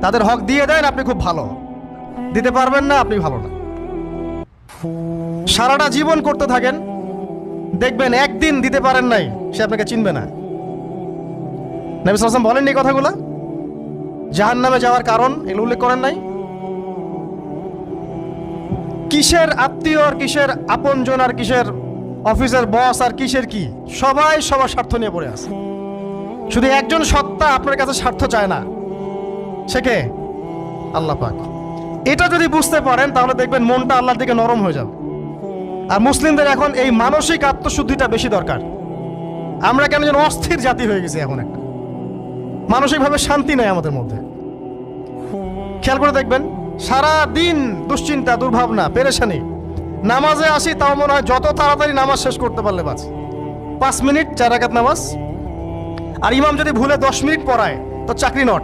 তাদের হক দিয়ে দেন, আপনি খুব ভালো। দিতে পারবেন না, আপনি ভালো না। সারাটা জীবন করতে থাকেন, দেখবেন একদিন দিতে পারেন নাই, সে আপনাকে চিনবে না। নবী সাল্লাল্লাহু আলাইহি ওয়াসাল্লাম বলেননি এই কথাগুলো? জাহান্নামে যাওয়ার কারণ এগুলো উল্লেখ করেন নাই? কিসের আত্মীয় আর কিসের আপনজন আর কিসের অফিসের বস আর কিসের কি, সবাই সবার স্বার্থ নিয়ে পড়ে আছে। শুধু একজন সত্তা আপনার কাছে স্বার্থ চায় না, সে কে? আল্লাহ পাক। এটা যদি বুঝতে পারেন তাহলে দেখবেন মনটা আল্লাহর দিকে নরম হয়ে যাবে। আর মুসলিমদের এখন এই মানসিক আত্মশুদ্ধিটা বেশি দরকার। আমরা কেন যেন অস্থির জাতি হয়ে গেছি এখন, একটা মানসিকভাবে শান্তি নেই আমাদের মধ্যে। খেয়াল করে দেখবেন সারা দিন দুশ্চিন্তা, দুর্ভাবনা, পেরেশানি। নামাজে আসি তাও মনে হয় যত তাড়াতাড়ি নামাজ শেষ করতে পারলে বাঁচ। 5 মিনিট 4 রাকাত নামাজ, আর ইমাম যদি ভুলে 10 মিনিট পড়ায় তো চাকরি নট।